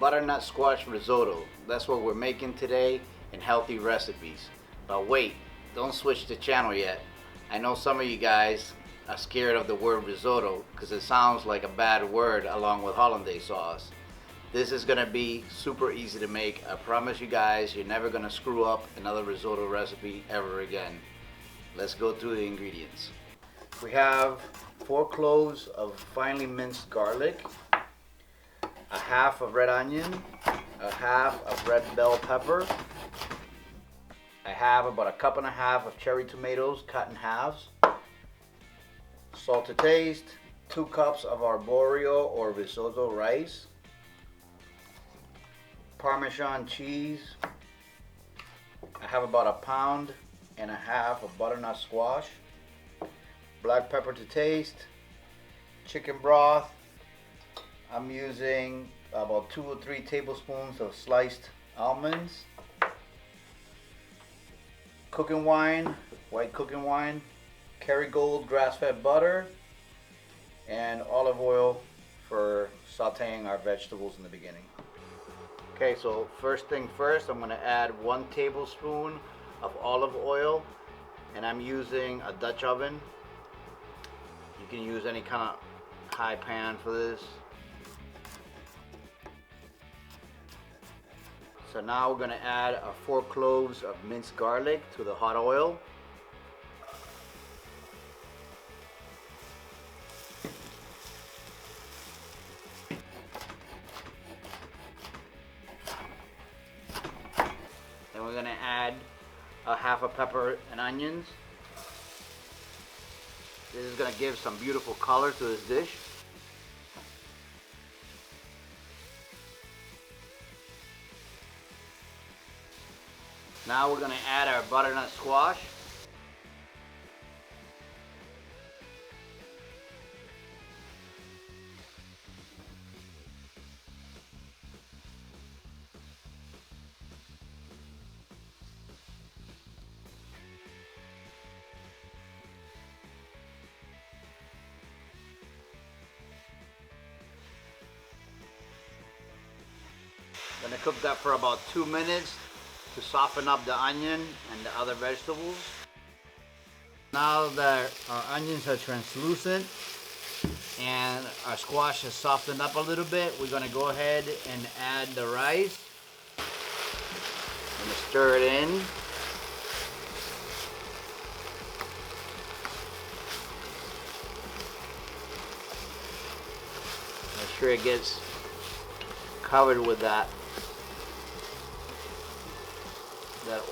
Butternut Squash Risotto. That's what we're making today in healthy recipes. But wait, don't switch the channel yet. I know some of you guys are scared of the word risotto because it sounds like a bad word along with hollandaise sauce. This is gonna be super easy to make. I promise you guys, you're never gonna screw up another risotto recipe ever again. Let's go through the ingredients. We have 4 cloves of finely minced garlic, a half of red onion, a half of red bell pepper. I have about a cup and a half of cherry tomatoes cut in halves. Salt to taste, 2 cups of arborio or risotto rice, Parmesan cheese. I have about a pound and a half of butternut squash, black pepper to taste, chicken broth. I'm using about 2 or 3 tablespoons of sliced almonds, cooking wine, white cooking wine, Kerrygold grass-fed butter, and olive oil for sauteing our vegetables in the beginning. Okay, so first thing first, I'm going to add 1 tablespoon of olive oil, and I'm using a Dutch oven. You can use any kind of high pan for this. So now we're going to add 4 cloves of minced garlic to the hot oil. Then we're going to add a half a pepper and onions. This is going to give some beautiful color to this dish. Now we're going to add our butternut squash. I'm going to cook that for about 2 minutes to soften up the onion and the other vegetables. Now that our onions are translucent and our squash has softened up a little bit, we're going to go ahead and add the rice. I'm going to stir it in. Make sure it gets covered with that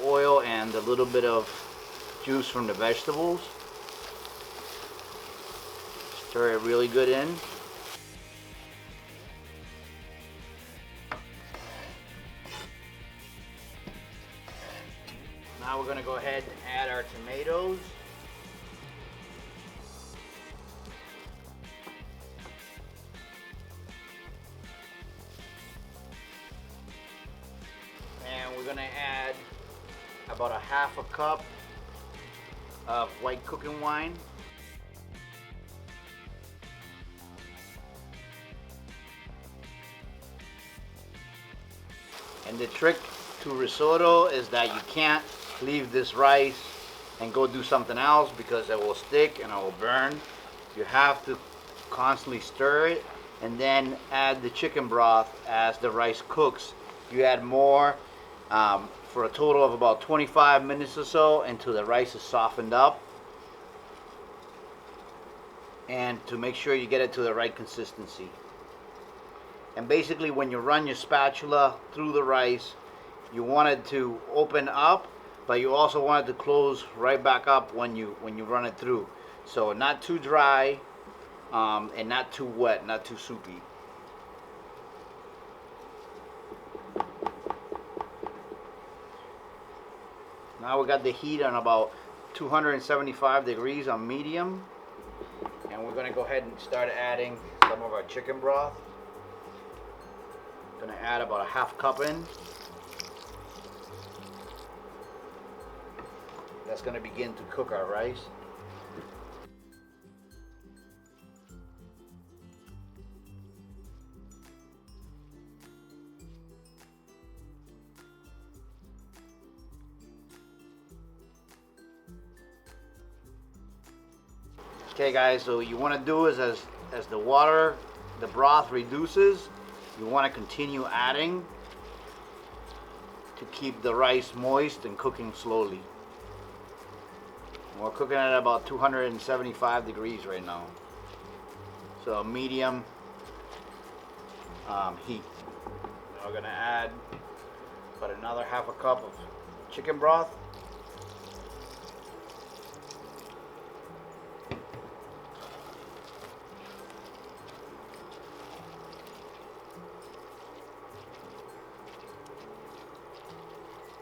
oil and a little bit of juice from the vegetables. Stir it really good in. Now we're going to go ahead and add our tomatoes. And we're going to add about a half a cup of white cooking wine. And the trick to risotto is that you can't leave this rice and go do something else because it will stick and it will burn. You have to constantly stir it and then add the chicken broth as the rice cooks. You add more for a total of about 25 minutes or so until the rice is softened up, and to make sure you get it to the right consistency. And basically when you run your spatula through the rice, you want it to open up, but you also want it to close right back up when you run it through. So not too dry and not too wet, not too soupy. Now we got the heat on about 275 degrees on medium, and we're going to go ahead and start adding some of our chicken broth. Going to add about a half cup in. That's going to begin to cook our rice. Okay guys, so what you want to do is as the broth reduces, you want to continue adding to keep the rice moist and cooking slowly. We're cooking at about 275 degrees right now. So medium heat. Now we're gonna add about another half a cup of chicken broth.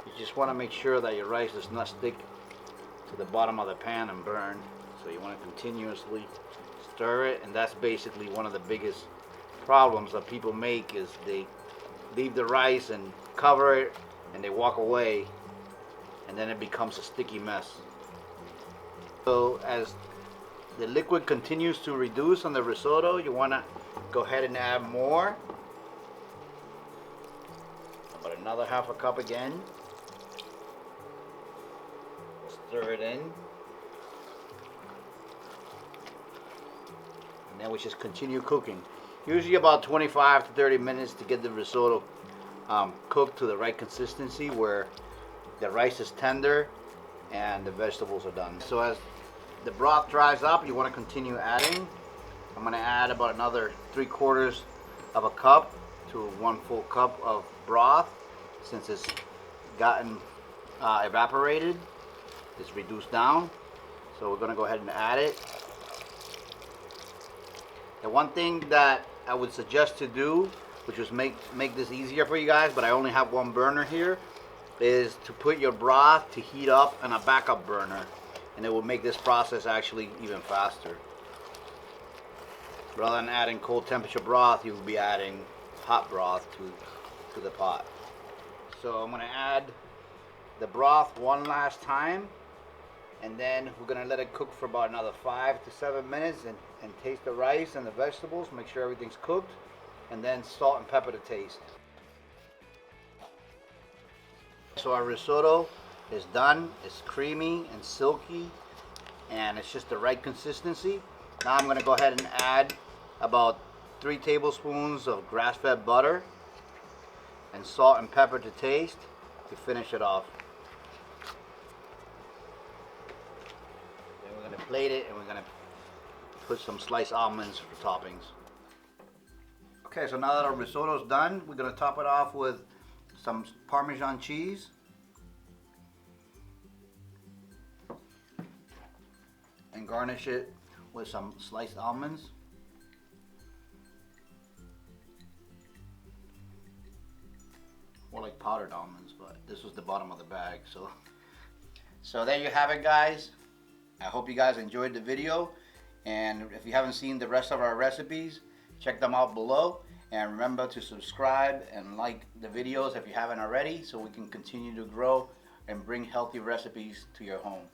You just want to make sure that your rice does not stick to the bottom of the pan and burn. So you want to continuously stir it, and that's basically one of the biggest problems that people make is they leave the rice and cover it and they walk away, and then it becomes a sticky mess. So as the liquid continues to reduce on the risotto, you want to go ahead and add more, about another half a cup again. Stir it in, and then we just continue cooking. Usually about 25 to 30 minutes to get the risotto cooked to the right consistency where the rice is tender and the vegetables are done. So as the broth dries up, you want to continue adding. I'm going to add about another 3/4 of a cup to 1 full cup of broth. Since it's gotten evaporated, it's reduced down, so we're going to go ahead and add it. The one thing that I would suggest to do, which was make this easier for you guys, but I only have one burner here, is to put your broth to heat up on a backup burner, and it will make this process actually even faster. Rather than adding cold temperature broth, you will be adding hot broth to the pot. So I'm going to add the broth one last time, and then we're going to let it cook for about another 5 to 7 minutes and taste the rice and the vegetables, make sure everything's cooked, and then salt and pepper to taste. So our risotto is done. It's creamy and silky, and it's just the right consistency. Now I'm going to go ahead and add about 3 tablespoons of grass-fed butter and salt and pepper to taste to finish it off. Then we're going to plate it, and we're going to put some sliced almonds for toppings. Okay, so now that our risotto is done, we're going to top it off with some Parmesan cheese, and garnish it with some sliced almonds. More like powdered almonds, but this was the bottom of the bag. So there you have it, guys. I hope you guys enjoyed the video, and if you haven't seen the rest of our recipes, check them out below, and remember to subscribe and like the videos if you haven't already, so we can continue to grow and bring healthy recipes to your home.